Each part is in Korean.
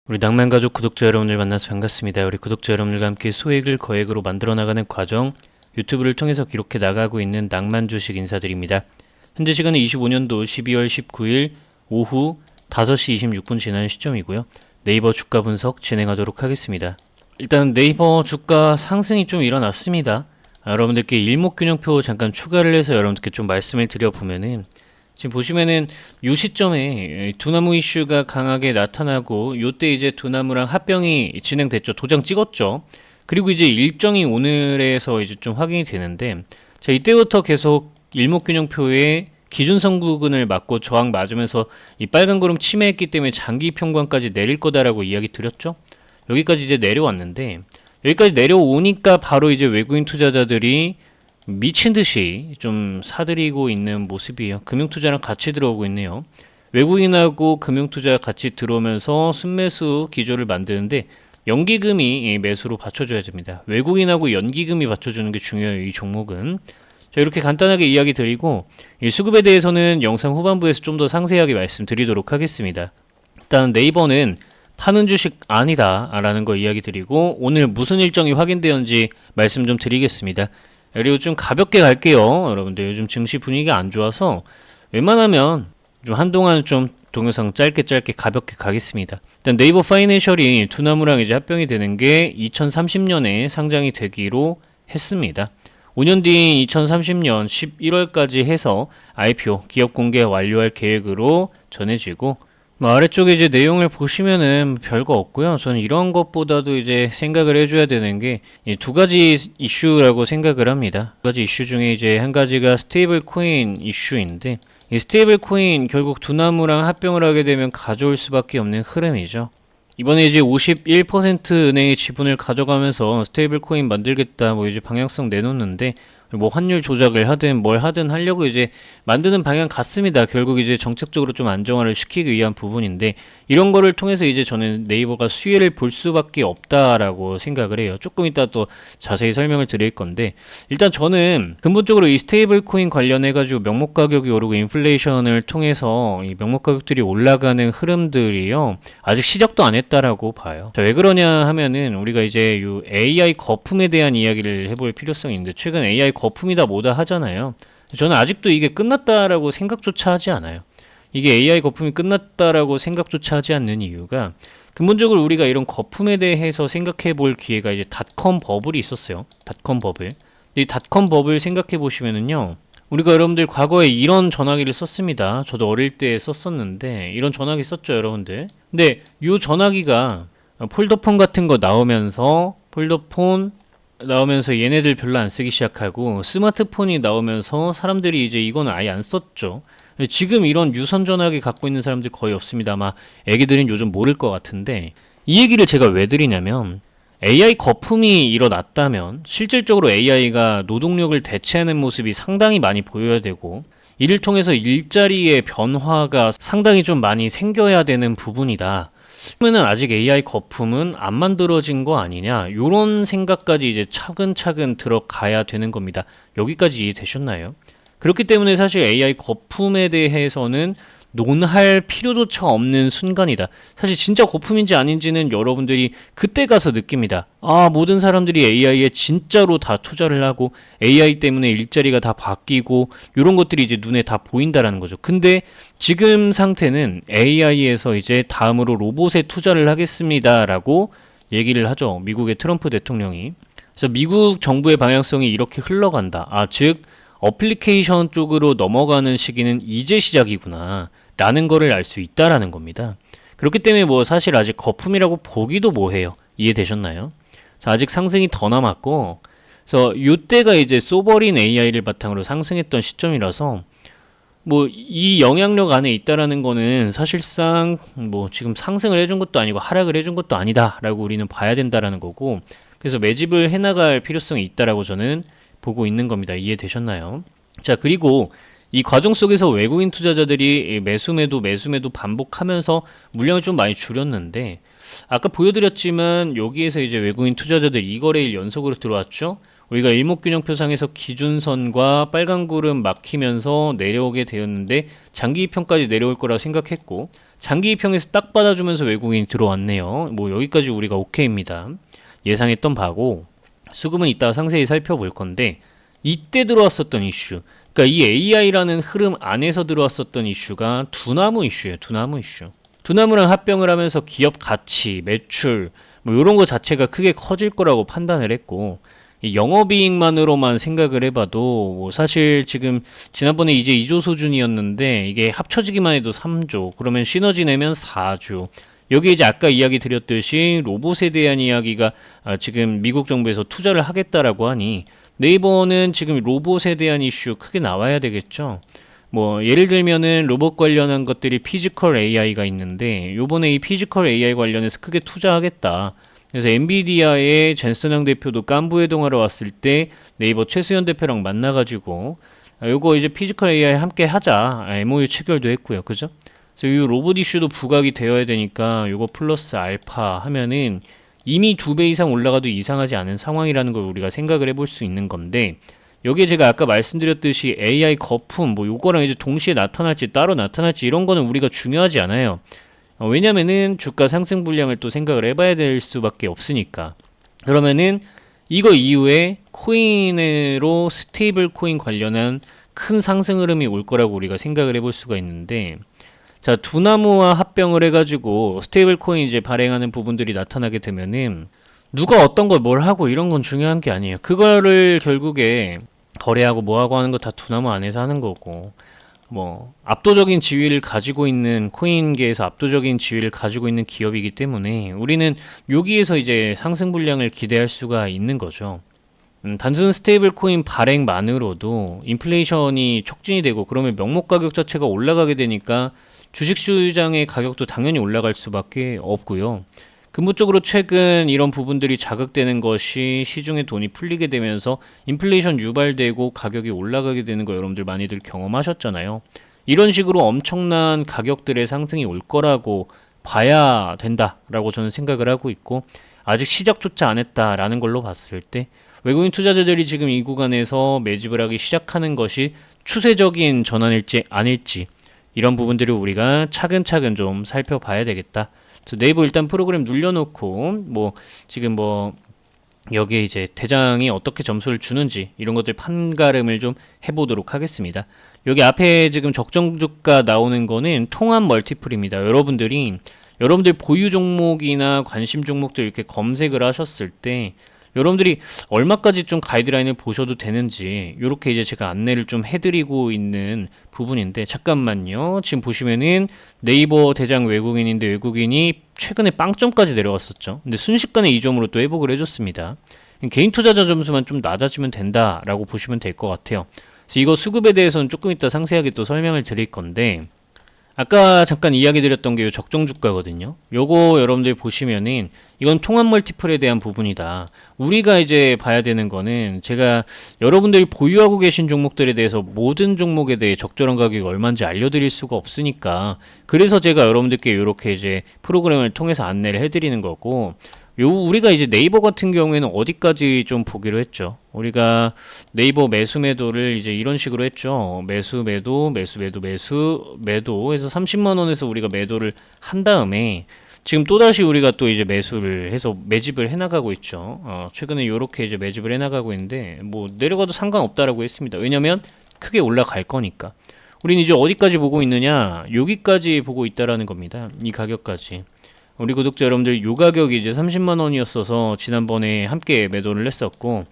우리 낭만가족 구독자 여러분들 만나서 반갑습니다. 우리 구독자 여러분들과 함께 소액을 거액으로 만들어 나가는 과정 유튜브를 통해서 기록해 나가고 있는 낭만주식 인사드립니다. 현재 시간은 25년도 12월 19일 오후 5시 26분 지난 시점이고요. 네이버 주가 분석 진행하도록 하겠습니다. 일단 네이버 주가 상승이 좀 일어났습니다. 여러분들께 일목균형표 잠깐 추가를 해서 여러분들께 좀 말씀을 드려보면은 지금 보시면은 요 시점에 두나무 이슈가 강하게 나타나고 요때 이제 두나무랑 합병이 진행됐죠. 도장 찍었죠. 그리고 이제 일정이 오늘에서 이제 좀 확인이 되는데 자, 이때부터 계속 일목균형표의 기준선 구간을 맞고 저항 맞으면서 이 빨간 구름 침해했기 때문에 장기 평관까지 내릴 거다라고 이야기 드렸죠. 여기까지 이제 내려왔는데 여기까지 내려오니까 바로 이제 외국인 투자자들이 미친 듯이 좀 사들이고 있는 모습이에요. 금융투자랑 같이 들어오고 있네요. 외국인하고 금융투자 같이 들어오면서 순매수 기조를 만드는데 연기금이 매수로 받쳐줘야 됩니다. 외국인하고 연기금이 받쳐주는 게 중요해요. 이 종목은. 자, 이렇게 간단하게 이야기 드리고 이 수급에 대해서는 영상 후반부에서 좀 더 상세하게 말씀드리도록 하겠습니다. 일단 네이버는 파는 주식 아니다 라는 거 이야기 드리고 오늘 무슨 일정이 확인되었는지 말씀 좀 드리겠습니다. 그리고 좀 가볍게 갈게요. 여러분들 요즘 증시 분위기가 안 좋아서 웬만하면 좀 한동안 좀 동영상 짧게 가볍게 가겠습니다. 일단 네이버 파이낸셜이 두나무랑 이제 합병이 되는 게 2030년에 상장이 되기로 했습니다. 5년 뒤인 2030년 11월까지 해서 IPO 기업 공개 완료할 계획으로 전해지고 아래쪽에 이제 내용을 보시면은 별거 없고요. 저는 이런 것보다도 이제 생각을 해줘야 되는 게 두 가지 이슈라고 생각을 합니다. 두 가지 이슈 중에 이제 한 가지가 스테이블 코인 이슈인데 이 스테이블 코인 결국 두나무랑 합병을 하게 되면 가져올 수밖에 없는 흐름이죠. 이번에 이제 51% 은행의 지분을 가져가면서 스테이블 코인 만들겠다 뭐 이제 방향성 내놓는데 뭐 환율 조작을 하든 뭘 하든 하려고 이제 만드는 방향 같습니다. 결국 이제 정책적으로 좀 안정화를 시키기 위한 부분인데 이런 거를 통해서 이제 저는 네이버가 수혜를 볼 수밖에 없다라고 생각을 해요. 조금 이따 또 자세히 설명을 드릴 건데 일단 저는 근본적으로 이 스테이블 코인 관련해 가지고 명목 가격이 오르고 인플레이션을 통해서 이 명목 가격들이 올라가는 흐름들이요. 아직 시작도 안 했다라고 봐요. 자, 왜 그러냐 하면은 우리가 이제 이 AI 거품에 대한 이야기를 해볼 필요성이 있는데 최근 AI 거품이다 뭐다 하잖아요. 저는 아직도 이게 끝났다라고 생각조차 하지 않아요. 이게 AI 거품이 끝났다라고 생각조차 하지 않는 이유가 근본적으로 우리가 이런 거품에 대해서 생각해 볼 기회가 이제 닷컴 버블이 있었어요. 닷컴 버블. 근데 이 닷컴 버블 생각해 보시면은요. 우리가 여러분들 과거에 이런 전화기를 썼습니다. 저도 어릴 때 썼었는데 이런 전화기 썼죠, 여러분들. 근데 이 전화기가 폴더폰 같은 거 나오면서 폴더폰 나오면서 얘네들 별로 안 쓰기 시작하고 스마트폰이 나오면서 사람들이 이제 이건 아예 안 썼죠. 지금 이런 유선 전화기 갖고 있는 사람들 거의 없습니다. 아마 애기들은 요즘 모를 것 같은데 이 얘기를 제가 왜 드리냐면 AI 거품이 일어났다면 실질적으로 AI가 노동력을 대체하는 모습이 상당히 많이 보여야 되고 이를 통해서 일자리의 변화가 상당히 좀 많이 생겨야 되는 부분이다. 그러면은 아직 AI 거품은 안 만들어진 거 아니냐 요런 생각까지 이제 차근차근 들어가야 되는 겁니다. 여기까지 이해되셨나요? 그렇기 때문에 사실 AI 거품에 대해서는 논할 필요조차 없는 순간이다. 사실 진짜 거품인지 아닌지는 여러분들이 그때 가서 느낍니다. 아, 모든 사람들이 AI에 진짜로 다 투자를 하고 AI 때문에 일자리가 다 바뀌고 이런 것들이 이제 눈에 다 보인다라는 거죠. 근데 지금 상태는 AI에서 이제 다음으로 로봇에 투자를 하겠습니다라고 얘기를 하죠. 미국의 트럼프 대통령이. 그래서 미국 정부의 방향성이 이렇게 흘러간다. 아, 즉 어플리케이션 쪽으로 넘어가는 시기는 이제 시작이구나 라는 거를 알 수 있다라는 겁니다. 그렇기 때문에 뭐 사실 아직 거품이라고 보기도 뭐해요. 이해되셨나요? 자, 아직 상승이 더 남았고 그래서 이때가 이제 소버린 AI를 바탕으로 상승했던 시점이라서 뭐 이 영향력 안에 있다라는 거는 사실상 뭐 지금 상승을 해준 것도 아니고 하락을 해준 것도 아니다라고 우리는 봐야 된다라는 거고 그래서 매집을 해나갈 필요성이 있다라고 저는 보고 있는 겁니다. 이해되셨나요? 자, 그리고 이 과정 속에서 외국인 투자자들이 매수매도 반복하면서 물량을 좀 많이 줄였는데 아까 보여드렸지만 여기에서 이제 외국인 투자자들 2거래일 연속으로 들어왔죠. 우리가 일목균형표상에서 기준선과 빨간 구름 막히면서 내려오게 되었는데 장기 2평까지 내려올 거라 생각했고 장기 2평에서 딱 받아주면서 외국인이 들어왔네요. 뭐 여기까지 우리가 오케이입니다. 예상했던 바고 수급은 이따가 상세히 살펴볼 건데 이때 들어왔었던 이슈, 그러니까 이 AI라는 흐름 안에서 들어왔었던 이슈가 두나무 이슈예요. 두나무 이슈. 두나무랑 합병을 하면서 기업 가치, 매출 뭐 이런 거 자체가 크게 커질 거라고 판단을 했고 이 영업이익만으로만 생각을 해봐도 뭐 사실 지금 지난번에 이제 2조 수준이었는데 이게 합쳐지기만 해도 3조, 그러면 시너지 내면 4조. 여기 이제 아까 이야기 드렸듯이 로봇에 대한 이야기가 지금 미국 정부에서 투자를 하겠다라고 하니 네이버는 지금 로봇에 대한 이슈 크게 나와야 되겠죠. 뭐 예를 들면은 로봇 관련한 것들이 피지컬 AI가 있는데 요번에 이 피지컬 AI 관련해서 크게 투자하겠다. 그래서 엔비디아의 젠슨왕 대표도 깐부 회동하러 왔을 때 네이버 최수연 대표랑 만나가지고 요거 이제 피지컬 AI 함께 하자 MOU 체결도 했고요. 그죠? 그래서 이 로봇 이슈도 부각이 되어야 되니까 요거 플러스 알파 하면은 이미 2배 이상 올라가도 이상하지 않은 상황이라는 걸 우리가 생각을 해볼 수 있는 건데 여기에 제가 아까 말씀드렸듯이 AI 거품 뭐 요거랑 이제 동시에 나타날지 따로 나타날지 이런 거는 우리가 중요하지 않아요. 왜냐면은 주가 상승 분량을 또 생각을 해봐야 될 수밖에 없으니까. 그러면은 이거 이후에 코인으로 스테이블 코인 관련한 큰 상승 흐름이 올 거라고 우리가 생각을 해볼 수가 있는데 자, 두나무와 합병을 해가지고 스테이블 코인 이제 발행하는 부분들이 나타나게 되면은 누가 어떤 걸 뭘 하고 이런 건 중요한 게 아니에요. 그거를 결국에 거래하고 뭐하고 하는 거 다 두나무 안에서 하는 거고 뭐 압도적인 지위를 가지고 있는 코인계에서 압도적인 지위를 가지고 있는 기업이기 때문에 우리는 여기에서 이제 상승 분량을 기대할 수가 있는 거죠. 단순 스테이블 코인 발행만으로도 인플레이션이 촉진이 되고 그러면 명목 가격 자체가 올라가게 되니까 주식시장의 가격도 당연히 올라갈 수밖에 없고요. 근본적으로 최근 이런 부분들이 자극되는 것이 시중에 돈이 풀리게 되면서 인플레이션 유발되고 가격이 올라가게 되는 거 여러분들 많이들 경험하셨잖아요. 이런 식으로 엄청난 가격들의 상승이 올 거라고 봐야 된다라고 저는 생각을 하고 있고 아직 시작조차 안 했다라는 걸로 봤을 때 외국인 투자자들이 지금 이 구간에서 매집을 하기 시작하는 것이 추세적인 전환일지 아닐지 이런 부분들을 우리가 차근차근 좀 살펴봐야 되겠다. 그래서 네이버 일단 프로그램 눌러놓고 뭐 지금 뭐 여기에 이제 대장이 어떻게 점수를 주는지 이런 것들 판가름을 좀 해보도록 하겠습니다. 여기 앞에 지금 적정 주가 나오는 거는 통합 멀티플입니다. 여러분들 보유 종목이나 관심 종목들 이렇게 검색을 하셨을 때 여러분들이 얼마까지 좀 가이드라인을 보셔도 되는지 이렇게 이제 제가 안내를 좀 해드리고 있는 부분인데 잠깐만요. 지금 보시면은 네이버 대장 외국인인데 외국인이 최근에 빵점까지 내려왔었죠. 근데 순식간에 이 점으로 또 회복을 해줬습니다. 개인 투자자 점수만 좀 낮아지면 된다라고 보시면 될 것 같아요. 그래서 이거 수급에 대해서는 조금 이따 상세하게 또 설명을 드릴 건데 아까 잠깐 이야기 드렸던 게 적정 주가거든요. 요거 여러분들 보시면은 이건 통합 멀티플에 대한 부분이다. 우리가 이제 봐야 되는 거는 제가 여러분들이 보유하고 계신 종목들에 대해서 모든 종목에 대해 적절한 가격이 얼마인지 알려드릴 수가 없으니까 그래서 제가 여러분들께 이렇게 이제 프로그램을 통해서 안내를 해드리는 거고 우리가 이제 네이버 같은 경우에는 어디까지 좀 보기로 했죠. 우리가 네이버 매수 매도를 이제 이런 식으로 했죠. 매수 매도 매수 매도 매수 매도 해서 30만 원에서 우리가 매도를 한 다음에 지금 또다시 우리가 또 이제 매수를 해서 매집을 해나가고 있죠. 최근에 이렇게 이제 매집을 해나가고 있는데 뭐 내려가도 상관없다라고 했습니다. 왜냐면 크게 올라갈 거니까. 우리는 이제 어디까지 보고 있느냐? 여기까지 보고 있다라는 겁니다. 이 가격까지. 우리 구독자 여러분들 요 가격이 이제 30만 원이었어서 지난번에 함께 매도를 했었고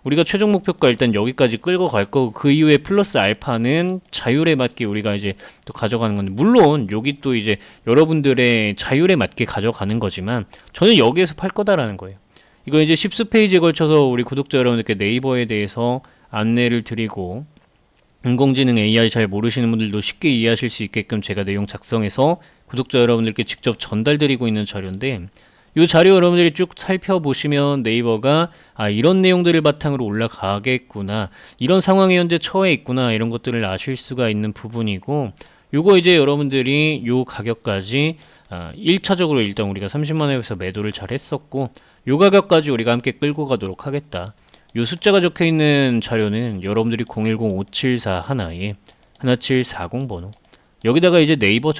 우리가 최종 목표가 일단 여기까지 끌고 갈 거고 그 이후에 플러스 알파는 자율에 맞게 우리가 이제 또 가져가는 건데 물론 여기 또 이제 여러분들의 자율에 맞게 가져가는 거지만 저는 여기에서 팔 거다라는 거예요. 이거 이제 10수페이지에 걸쳐서 우리 구독자 여러분들께 네이버에 대해서 안내를 드리고 인공지능 AI 잘 모르시는 분들도 쉽게 이해하실 수 있게끔 제가 내용 작성해서 구독자 여러분들께 직접 전달드리고 있는 자료인데 이 자료 여러분들이 쭉 살펴보시면 네이버가 이런 내용들을 바탕으로 올라가겠구나 이런 상황에 현재 처해 있구나 이런 것들을 아실 수가 있는 부분이고 요거 이제 여러분들이 요 가격까지 1차적으로 일단 우리가 30만 원에서 매도를 잘 했었고 요 가격까지 우리가 함께 끌고 가도록 하겠다. 요 숫자가 적혀 있는 자료는 여러분들이 010-574-17440 번호, 여기다가 이제 네이버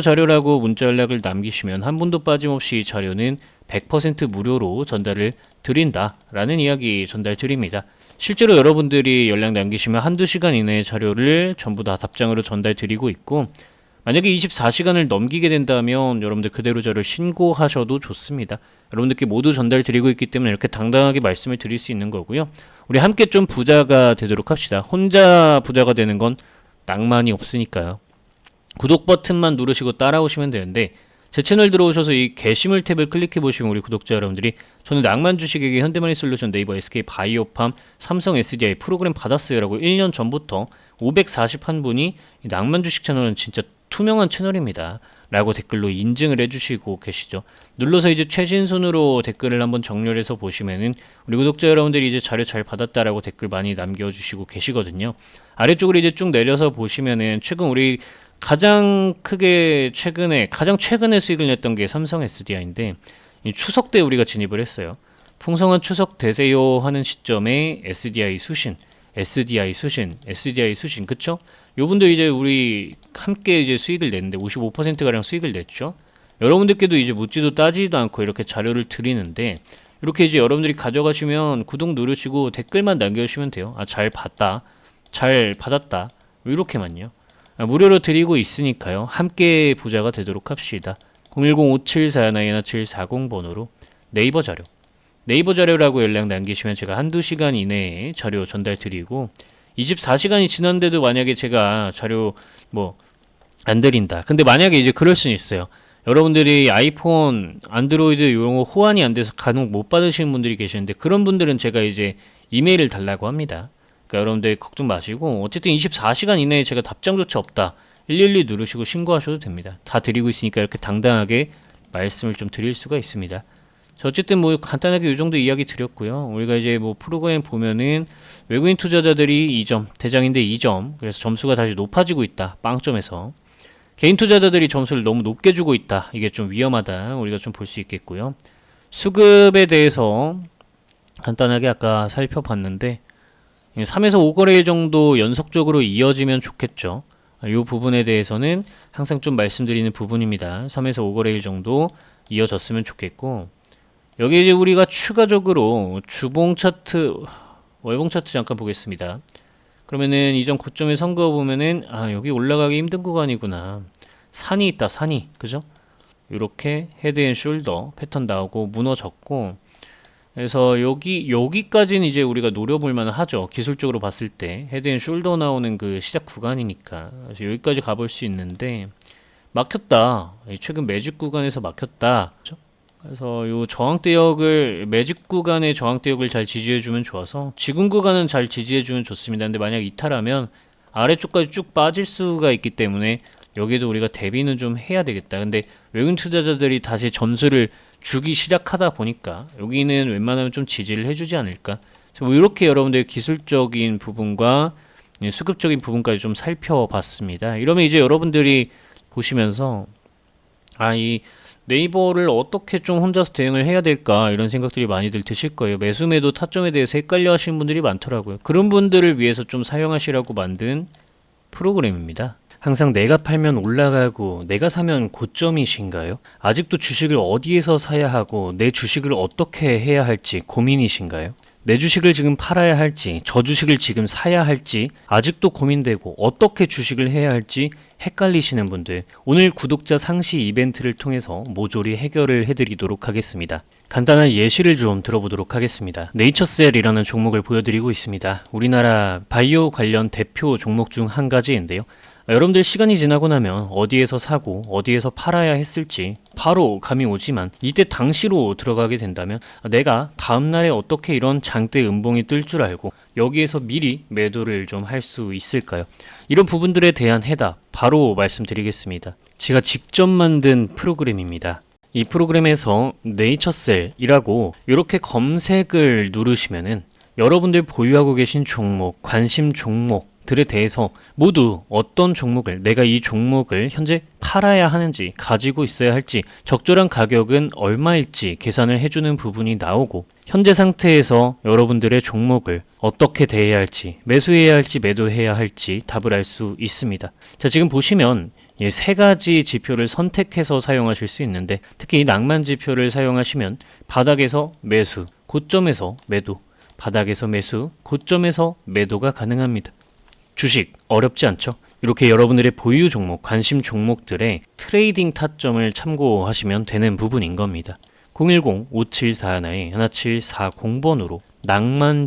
자료라고 문자 연락을 남기시면 한 분도 빠짐없이 이 자료는 100% 무료로 전달을 드린다라는 이야기 전달 드립니다. 실제로 여러분들이 연락 남기시면 한두 시간 이내에 자료를 전부 다 답장으로 전달 드리고 있고, 만약에 24시간을 넘기게 된다면 여러분들 그대로 저를 신고하셔도 좋습니다. 여러분들께 모두 전달 드리고 있기 때문에 이렇게 당당하게 말씀을 드릴 수 있는 거고요. 우리 함께 좀 부자가 되도록 합시다. 혼자 부자가 되는 건 낭만이 없으니까요. 구독 버튼만 누르시고 따라오시면 되는데, 제 채널 들어오셔서 이 게시물 탭을 클릭해 보시면 우리 구독자 여러분들이 저는 낭만 주식에게 현대머니솔루션, 네이버, SK 바이오팜, 삼성 SDI 프로그램 받았어요 라고 1년 전부터 541분이 낭만 주식 채널은 진짜 투명한 채널입니다 라고 댓글로 인증을 해주시고 계시죠. 눌러서 이제 최신순으로 댓글을 한번 정렬해서 보시면은 우리 구독자 여러분들이 이제 자료 잘 받았다라고 댓글 많이 남겨주시고 계시거든요. 아래쪽으로 이제 쭉 내려서 보시면은 최근 우리 가장 최근에 수익을 냈던 게 삼성 SDI인데, 추석 때 우리가 진입을 했어요. 풍성한 추석 되세요 하는 시점에 SDI 수신, 그쵸? 요분들 이제 우리 함께 이제 수익을 냈는데 55%가량 수익을 냈죠. 여러분들께도 이제 묻지도 따지지도 않고 이렇게 자료를 드리는데, 이렇게 이제 여러분들이 가져가시면 구독 누르시고 댓글만 남겨주시면 돼요. 아, 잘 봤다, 잘 받았다, 이렇게만요. 무료로 드리고 있으니까요. 함께 부자가 되도록 합시다. 010-574-17440 번호로 네이버 자료라고 연락 남기시면 제가 한두 시간 이내에 자료 전달 드리고, 24시간이 지났는데도 만약에 제가 자료 안 드린다. 근데 만약에 이제 그럴 수는 있어요. 여러분들이 아이폰, 안드로이드 이런 거 호환이 안 돼서 간혹 못 받으시는 분들이 계시는데, 그런 분들은 제가 이제 이메일을 달라고 합니다. 그러니까 여러분들 걱정 마시고, 어쨌든 24시간 이내에 제가 답장조차 없다, 112 누르시고 신고하셔도 됩니다. 다 드리고 있으니까 이렇게 당당하게 말씀을 좀 드릴 수가 있습니다. 자, 어쨌든 간단하게 이 정도 이야기 드렸고요. 우리가 이제 프로그램 보면은 외국인 투자자들이 2점, 대장인데 2점, 그래서 점수가 다시 높아지고 있다, 빵점에서. 개인 투자자들이 점수를 너무 높게 주고 있다, 이게 좀 위험하다, 우리가 좀 볼 수 있겠고요. 수급에 대해서 간단하게 아까 살펴봤는데, 3에서 5거래일 정도 연속적으로 이어지면 좋겠죠. 이 부분에 대해서는 항상 좀 말씀드리는 부분입니다. 3에서 5거래일 정도 이어졌으면 좋겠고, 여기 이제 우리가 추가적으로 주봉 차트, 월봉 차트 잠깐 보겠습니다. 그러면은 이전 고점에 선 거 보면은 여기 올라가기 힘든 구간이구나. 산이 있다, 산이. 그죠? 이렇게 헤드 앤 숄더 패턴 나오고 무너졌고, 그래서 여기까지는 이제 우리가 노려볼 만은 하죠. 기술적으로 봤을 때 헤드 앤 숄더 나오는 그 시작 구간이니까. 그래서 여기까지 가볼 수 있는데 막혔다. 최근 매직 구간에서 막혔다. 그렇죠? 그래서 요 저항대역을, 매직 구간의 저항대역을 잘 지지해주면 좋아서, 지금 구간은 잘 지지해주면 좋습니다. 근데 만약 이탈하면 아래쪽까지 쭉 빠질 수가 있기 때문에 여기도 우리가 대비는 좀 해야 되겠다. 근데 외국인 투자자들이 다시 점수를 주기 시작하다 보니까 여기는 웬만하면 좀 지지를 해주지 않을까. 이렇게 여러분들 기술적인 부분과 수급적인 부분까지 좀 살펴봤습니다. 이러면 이제 여러분들이 보시면서 이 네이버를 어떻게 좀 혼자서 대응을 해야 될까, 이런 생각들이 많이들 드실 거예요. 매수 매도 타점에 대해서 헷갈려 하시는 분들이 많더라고요. 그런 분들을 위해서 좀 사용하시라고 만든 프로그램입니다. 항상 내가 팔면 올라가고 내가 사면 고점이신가요? 아직도 주식을 어디에서 사야 하고 내 주식을 어떻게 해야 할지 고민이신가요? 내 주식을 지금 팔아야 할지, 저 주식을 지금 사야 할지 아직도 고민되고 어떻게 주식을 해야 할지 헷갈리시는 분들, 오늘 구독자 상시 이벤트를 통해서 모조리 해결을 해드리도록 하겠습니다. 간단한 예시를 좀 들어보도록 하겠습니다. 네이처셀이라는 종목을 보여드리고 있습니다. 우리나라 바이오 관련 대표 종목 중 한 가지인데요. 여러분들 시간이 지나고 나면 어디에서 사고 어디에서 팔아야 했을지 바로 감이 오지만, 이때 당시로 들어가게 된다면 내가 다음날에 어떻게 이런 장대 음봉이 뜰 줄 알고 여기에서 미리 매도를 좀 할 수 있을까요? 이런 부분들에 대한 해답 바로 말씀드리겠습니다. 제가 직접 만든 프로그램입니다. 이 프로그램에서 네이처셀이라고 이렇게 검색을 누르시면은 여러분들 보유하고 계신 종목, 관심 종목 종목들에 대해서 모두 어떤 종목을, 내가 이 종목을 현재 팔아야 하는지, 가지고 있어야 할지, 적절한 가격은 얼마일지 계산을 해주는 부분이 나오고, 현재 상태에서 여러분들의 종목을 어떻게 대해야 할지, 매수해야 할지 매도해야 할지 답을 알 수 있습니다. 자, 지금 보시면 세 가지 지표를 선택해서 사용하실 수 있는데, 특히 이 낭만 지표를 사용하시면 바닥에서 매수, 고점에서 매도, 바닥에서 매수, 고점에서 매도가 가능합니다. 주식 어렵지 않죠? 이렇게 여러분들의 보유 종목, 관심 종목들의 트레이딩 타점을 참고하시면 되는 부분인 겁니다. 010-5741-1740번으로 낭만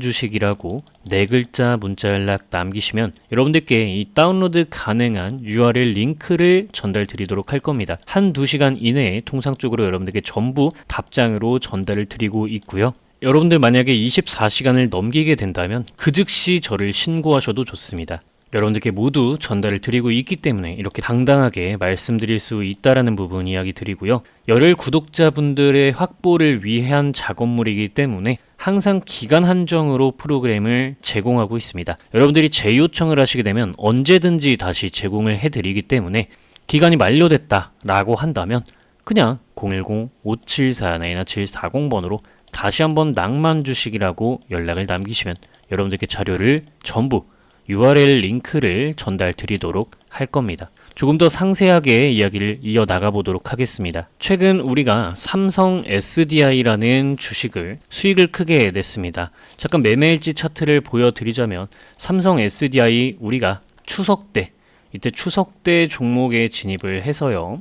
주식이라고 네 글자 문자 연락 남기시면 여러분들께 이 다운로드 가능한 URL 링크를 전달 드리도록 할 겁니다. 1-2시간 이내에 통상적으로 여러분들께 전부 답장으로 전달을 드리고 있고요. 여러분들 만약에 24시간을 넘기게 된다면 그 즉시 저를 신고하셔도 좋습니다. 여러분들께 모두 전달을 드리고 있기 때문에 이렇게 당당하게 말씀드릴 수 있다라는 부분 이야기 드리고요. 열혈 구독자분들의 확보를 위한 작업물이기 때문에 항상 기간 한정으로 프로그램을 제공하고 있습니다. 여러분들이 재요청을 하시게 되면 언제든지 다시 제공을 해드리기 때문에 기간이 만료됐다라고 한다면 그냥 010-5741-1740번으로 다시 한번 낭만 주식이라고 연락을 남기시면 여러분들께 자료를 전부 URL 링크를 전달 드리도록 할 겁니다. 조금 더 상세하게 이야기를 이어나가 보도록 하겠습니다. 최근 우리가 삼성 SDI라는 주식을 수익을 크게 냈습니다. 잠깐 매매일지 차트를 보여드리자면 삼성 SDI 우리가 추석 때, 이때 추석 때 종목에 진입을 해서요.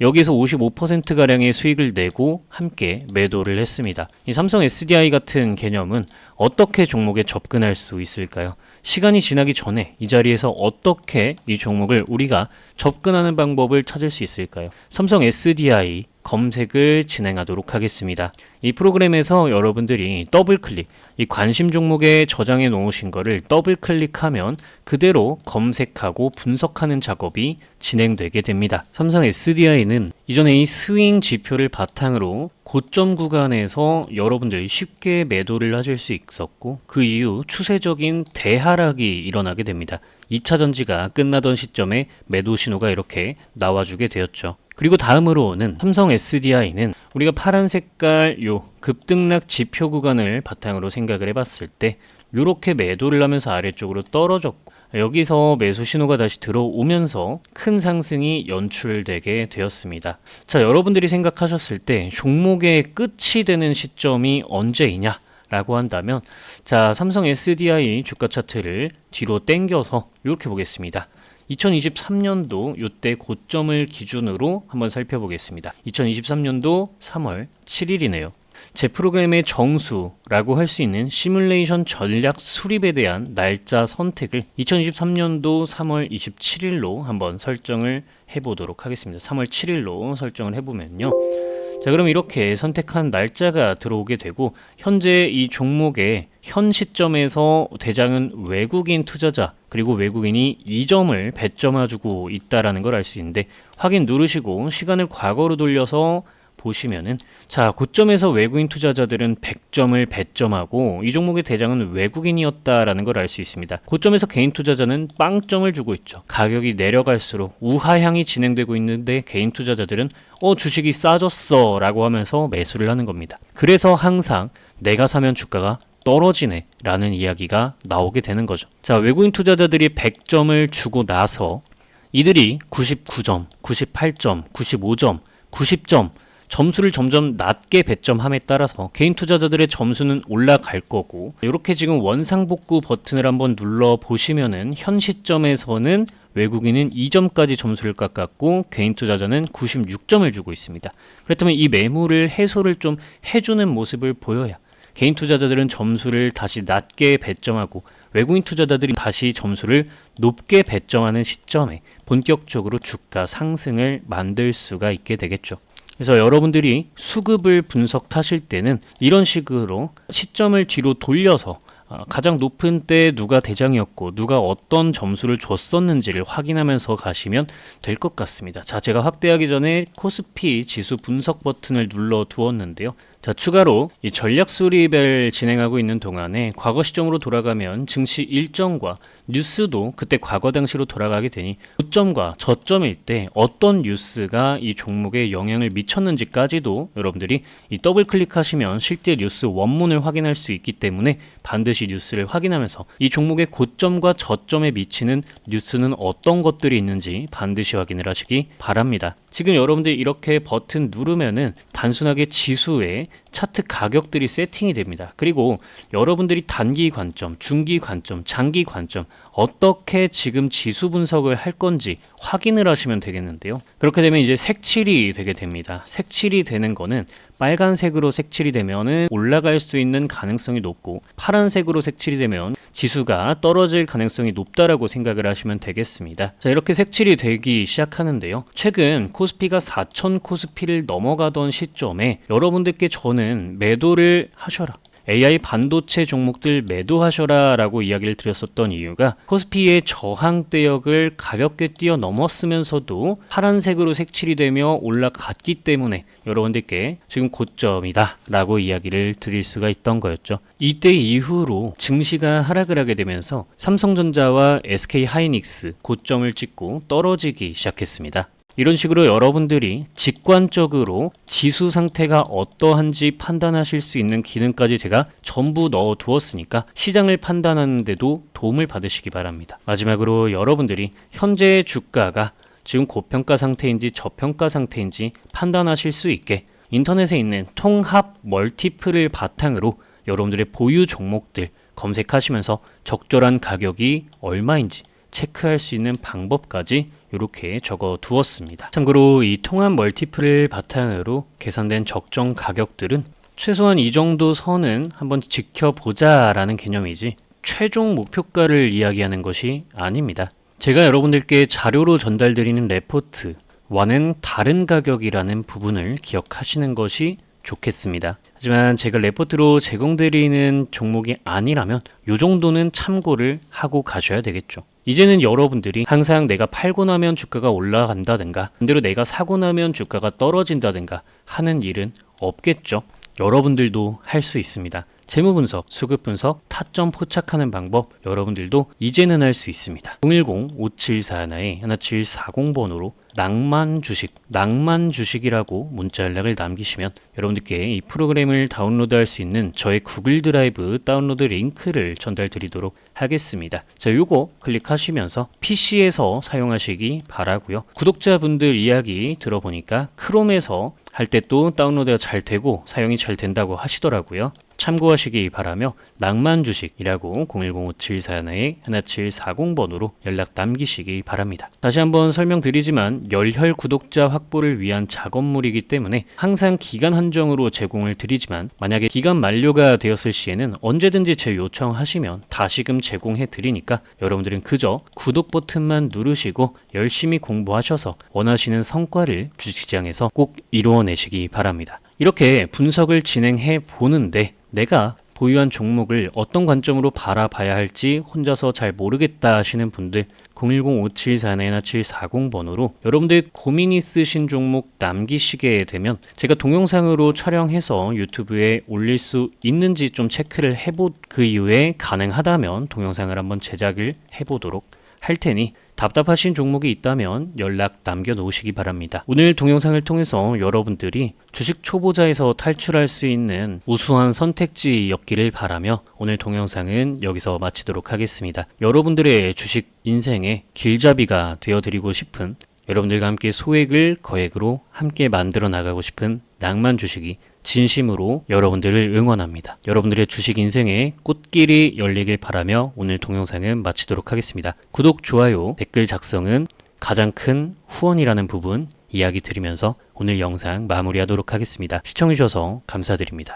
여기서 55%가량의 수익을 내고 함께 매도를 했습니다. 이 삼성 SDI 같은 개념은 어떻게 종목에 접근할 수 있을까요? 시간이 지나기 전에 이 자리에서 어떻게 이 종목을 우리가 접근하는 방법을 찾을 수 있을까요? 삼성 SDI 검색을 진행하도록 하겠습니다. 이 프로그램에서 여러분들이 더블 클릭, 이 관심 종목에 저장해 놓으신 거를 더블 클릭하면 그대로 검색하고 분석하는 작업이 진행되게 됩니다. 삼성 SDI는 이전에 이 스윙 지표를 바탕으로 고점 구간에서 여러분들이 쉽게 매도를 하실 수 있었고, 그 이후 추세적인 대하락이 일어나게 됩니다. 2차 전지가 끝나던 시점에 매도 신호가 이렇게 나와주게 되었죠. 그리고 다음으로는 삼성 SDI는 우리가 파란 색깔 요 급등락 지표 구간을 바탕으로 생각을 해봤을 때 이렇게 매도를 하면서 아래쪽으로 떨어졌고, 여기서 매수 신호가 다시 들어오면서 큰 상승이 연출되게 되었습니다. 자, 여러분들이 생각하셨을 때 종목의 끝이 되는 시점이 언제이냐 라고 한다면, 자, 삼성 SDI 주가 차트를 뒤로 당겨서 이렇게 보겠습니다. 2023년도 이때 고점을 기준으로 한번 살펴보겠습니다. 2023년도 3월 7일이네요. 제 프로그램의 정수라고 할 수 있는 시뮬레이션 전략 수립에 대한 날짜 선택을 2023년도 3월 27일로 한번 설정을 해보도록 하겠습니다. 3월 7일로 설정을 해보면요. 자, 그럼 이렇게 선택한 날짜가 들어오게 되고, 현재 이 종목의 현 시점에서 대장은 외국인 투자자, 그리고 외국인이 2점을 배점해주고 있다는 걸 알 수 있는데, 확인 누르시고 시간을 과거로 돌려서 보시면은, 자, 고점에서 외국인 투자자들은 100점을 배점하고 이 종목의 대장은 외국인이었다라는 걸 알 수 있습니다. 고점에서 개인 투자자는 빵점을 주고 있죠. 가격이 내려갈수록 우하향이 진행되고 있는데 개인 투자자들은 주식이 싸졌어 라고 하면서 매수를 하는 겁니다. 그래서 항상 내가 사면 주가가 떨어지네 라는 이야기가 나오게 되는 거죠. 자, 외국인 투자자들이 100점을 주고 나서 이들이 99점, 98점, 95점, 90점 점수를 점점 낮게 배점함에 따라서 개인 투자자들의 점수는 올라갈 거고, 이렇게 지금 원상복구 버튼을 한번 눌러 보시면은 현 시점에서는 외국인은 2점까지 점수를 깎았고 개인 투자자는 96점을 주고 있습니다. 그렇다면 이 매물을 해소를 좀 해주는 모습을 보여야 개인 투자자들은 점수를 다시 낮게 배점하고 외국인 투자자들이 다시 점수를 높게 배점하는 시점에 본격적으로 주가 상승을 만들 수가 있게 되겠죠. 그래서 여러분들이 수급을 분석하실 때는 이런 식으로 시점을 뒤로 돌려서 가장 높은 때 누가 대장이었고 누가 어떤 점수를 줬었는지를 확인하면서 가시면 될 것 같습니다. 자, 제가 확대하기 전에 코스피 지수 분석 버튼을 눌러 두었는데요. 자, 추가로 이 전략 수립을 진행하고 있는 동안에 과거 시점으로 돌아가면 증시 일정과 뉴스도 그때 과거 당시로 돌아가게 되니 고점과 저점일 때 어떤 뉴스가 이 종목에 영향을 미쳤는지까지도 여러분들이 이 더블 클릭하시면 실제 뉴스 원문을 확인할 수 있기 때문에 반드시 뉴스를 확인하면서 이 종목의 고점과 저점에 미치는 뉴스는 어떤 것들이 있는지 반드시 확인을 하시기 바랍니다. 지금 여러분들이 이렇게 버튼 누르면은 단순하게 지수에 차트 가격들이 세팅이 됩니다. 그리고 여러분들이 단기 관점, 중기 관점, 장기 관점 어떻게 지금 지수 분석을 할 건지 확인을 하시면 되겠는데요. 그렇게 되면 이제 색칠이 되게 됩니다. 색칠이 되는 거는 빨간색으로 색칠이 되면은 올라갈 수 있는 가능성이 높고 파란색으로 색칠이 되면 지수가 떨어질 가능성이 높다라고 생각을 하시면 되겠습니다. 자, 이렇게 색칠이 되기 시작하는데요. 최근 코스피가 4,000 코스피를 넘어가던 시점에 여러분들께 저는 매도를 하셔라, AI 반도체 종목들 매도하셔라 라고 이야기를 드렸었던 이유가 코스피의 저항대역을 가볍게 뛰어넘었으면서도 파란색으로 색칠이 되며 올라갔기 때문에 여러분들께 지금 고점이다 라고 이야기를 드릴 수가 있던 거였죠. 이때 이후로 증시가 하락을 하게 되면서 삼성전자와 SK하이닉스 고점을 찍고 떨어지기 시작했습니다. 이런 식으로 여러분들이 직관적으로 지수 상태가 어떠한지 판단하실 수 있는 기능까지 제가 전부 넣어 두었으니까 시장을 판단하는 데도 도움을 받으시기 바랍니다. 마지막으로 여러분들이 현재 주가가 지금 고평가 상태인지 저평가 상태인지 판단하실 수 있게 인터넷에 있는 통합 멀티플을 바탕으로 여러분들의 보유 종목들 검색하시면서 적절한 가격이 얼마인지 체크할 수 있는 방법까지 이렇게 적어 두었습니다. 참고로 이 통합 멀티플을 바탕으로 계산된 적정 가격들은 최소한 이 정도 선은 한번 지켜보자 라는 개념이지 최종 목표가를 이야기하는 것이 아닙니다. 제가 여러분들께 자료로 전달드리는 레포트와는 다른 가격이라는 부분을 기억하시는 것이 좋겠습니다. 하지만 제가 레포트로 제공드리는 종목이 아니라면 이 정도는 참고를 하고 가셔야 되겠죠. 이제는 여러분들이 항상 내가 팔고 나면 주가가 올라간다든가 반대로 내가 사고 나면 주가가 떨어진다든가 하는 일은 없겠죠. 여러분들도 할 수 있습니다. 재무 분석, 수급 분석, 타점 포착하는 방법 여러분들도 이제는 할 수 있습니다. 010-5741-1740번으로 낭만 주식이라고 문자 연락을 남기시면 여러분들께 이 프로그램을 다운로드할 수 있는 저의 구글 드라이브 다운로드 링크를 전달 드리도록 하겠습니다. 자, 요거 클릭하시면서 PC에서 사용하시기 바라고요. 구독자분들 이야기 들어보니까 크롬에서 할 때 또 다운로드가 잘 되고 사용이 잘 된다고 하시더라고요. 참고하시기 바라며 낭만 주식이라고 010-5741-1740번으로 연락 남기시기 바랍니다. 다시 한번 설명드리지만 열혈 구독자 확보를 위한 작업물이기 때문에 항상 기간 한정으로 제공을 드리지만 만약에 기간 만료가 되었을 시에는 언제든지 제 요청하시면 다시금 제공해 드리니까 여러분들은 그저 구독 버튼만 누르시고 열심히 공부하셔서 원하시는 성과를 주식시장에서 꼭 이루어내시기 바랍니다. 이렇게 분석을 진행해 보는데 내가 보유한 종목을 어떤 관점으로 바라봐야 할지 혼자서 잘 모르겠다 하시는 분들 010-5741-1740번으로 여러분들 고민 있으신 종목 남기시게 되면 제가 동영상으로 촬영해서 유튜브에 올릴 수 있는지 좀 체크를 그 이후에 가능하다면 동영상을 한번 제작을 해보도록 할 테니 답답하신 종목이 있다면 연락 남겨놓으시기 바랍니다. 오늘 동영상을 통해서 여러분들이 주식 초보자에서 탈출할 수 있는 우수한 선택지였기를 바라며 오늘 동영상은 여기서 마치도록 하겠습니다. 여러분들의 주식 인생의 길잡이가 되어드리고 싶은 여러분들과 함께 소액을 거액으로 함께 만들어 나가고 싶은 낭만 주식이 진심으로 여러분들을 응원합니다. 여러분들의 주식 인생의 꽃길이 열리길 바라며 오늘 동영상은 마치도록 하겠습니다. 구독, 좋아요, 댓글 작성은 가장 큰 후원이라는 부분 이야기 드리면서 오늘 영상 마무리하도록 하겠습니다. 시청해주셔서 감사드립니다.